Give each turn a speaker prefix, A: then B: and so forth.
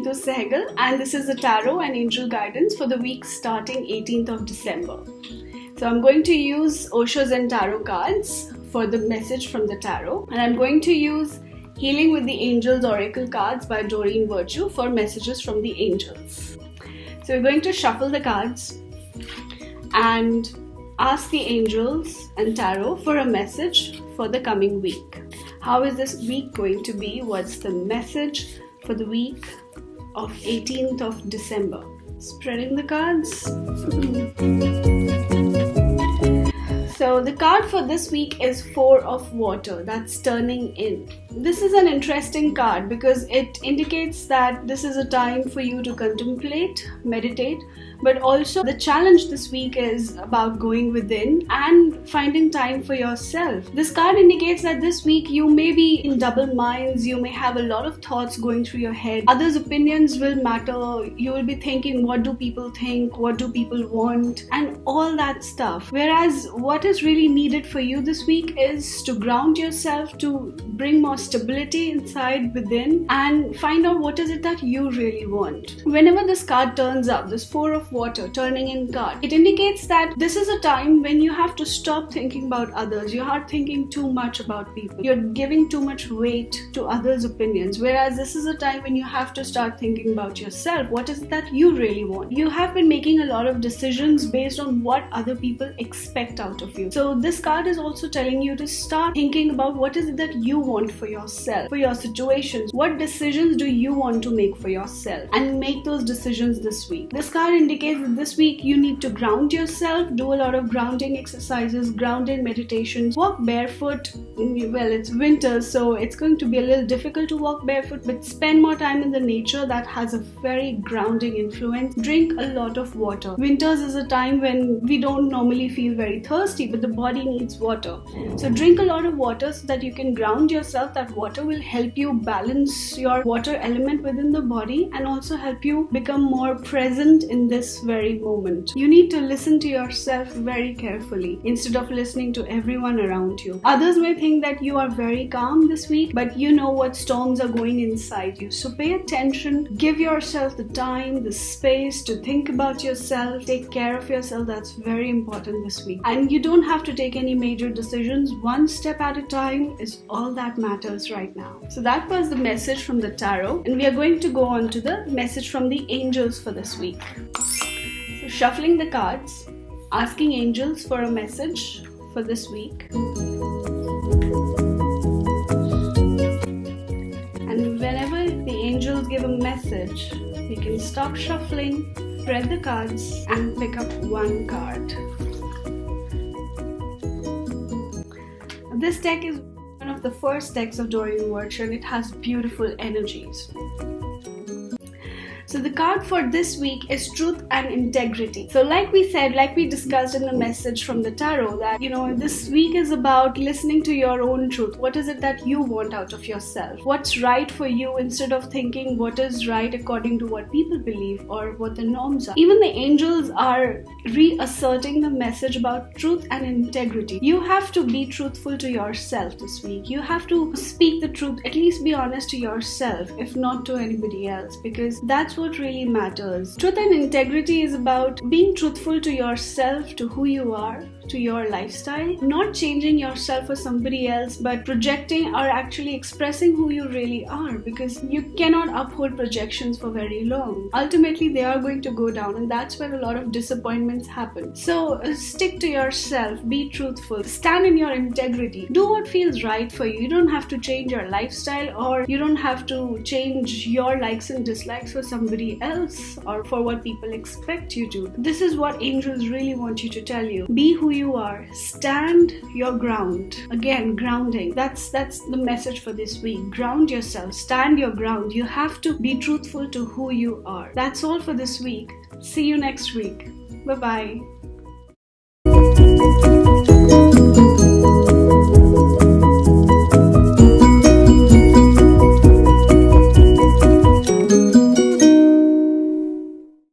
A: Meetu Sehgal, and this is the tarot and angel guidance for the week starting 18th of December. So I'm going to use Osho's and tarot cards for the message from the tarot, and I'm going to use Healing with the Angels Oracle cards by Doreen Virtue for messages from the angels. So we're going to shuffle the cards and ask the angels and tarot for a message for the coming week. How is this week going to be? What's the message for the week of 18th of December? Spreading the cards. So the card for this week is Four of Water. That's turning in. This is an interesting card because it indicates that this is a time for you to contemplate, meditate, but also the challenge this week is about going within and finding time for yourself. This card indicates that this week you may be in double minds, you may have a lot of thoughts going through your head. Others' opinions will matter. You will be thinking, what do people think? What do people want? And all that stuff. Whereas what is really needed for you this week is to ground yourself, to bring more stability inside within and find out what is it that you really want. Whenever this card turns up, this Four of Water turning in card, it indicates that this is a time when you have to stop thinking about others. You are thinking too much about people. You're giving too much weight to others' opinions. Whereas this is a time when you have to start thinking about yourself. What is it that you really want? You have been making a lot of decisions based on what other people expect out of you. So this card is also telling you to start thinking about what is it that you want for yourself, for your situations. What decisions do you want to make for yourself? And make those decisions this week. This card indicates that this week you need to ground yourself, do a lot of grounding exercises, grounding meditations, walk barefoot. Well, it's winter, so it's going to be a little difficult to walk barefoot, but spend more time in the nature. That has a very grounding influence. Drink a lot of water. Winters is a time when we don't normally feel very thirsty, but the body needs water. So drink a lot of water so that you can ground yourself. That water will help you balance your water element within the body and also help you become more present in this very moment. You need to listen to yourself very carefully instead of listening to everyone around you. Others may think that you are very calm this week, but you know what storms are going inside you. So pay attention, give yourself the time, the space to think about yourself, take care of yourself. That's very important this week. And you don't have to take any major decisions. One step at a time is all that matters right now. So that was the message from the tarot, and we are going to go on to the message from the angels for this week. So shuffling the cards, asking angels for a message for this week. And whenever the angels give a message, we can stop shuffling, spread the cards, and pick up one card. This deck is one of the first decks of Doreen Virtue, and it has beautiful energies. So the card for this week is Truth and Integrity. So like we discussed in the message from the tarot, that this week is about listening to your own truth. What is it that you want out of yourself? What's right for you instead of thinking what is right according to what people believe or what the norms are. Even the angels are reasserting the message about truth and integrity. You have to be truthful to yourself this week. You have to speak the truth, at least be honest to yourself, if not to anybody else, because that's what really matters. Truth and integrity is about being truthful to yourself, to who you are, to your lifestyle, not changing yourself for somebody else, but projecting or actually expressing who you really are, because you cannot uphold projections for very long. Ultimately, they are going to go down, and that's where a lot of disappointments happen. So stick to yourself, be truthful, stand in your integrity, do what feels right for you. You don't have to change your lifestyle, or you don't have to change your likes and dislikes for somebody else or for what people expect you to. This is what angels really want you to tell you. Be who you are. Stand your ground. Again, grounding. That's the message for this week. Ground yourself. Stand your ground. You have to be truthful to who you are. That's all for this week. See you next week. Bye-bye.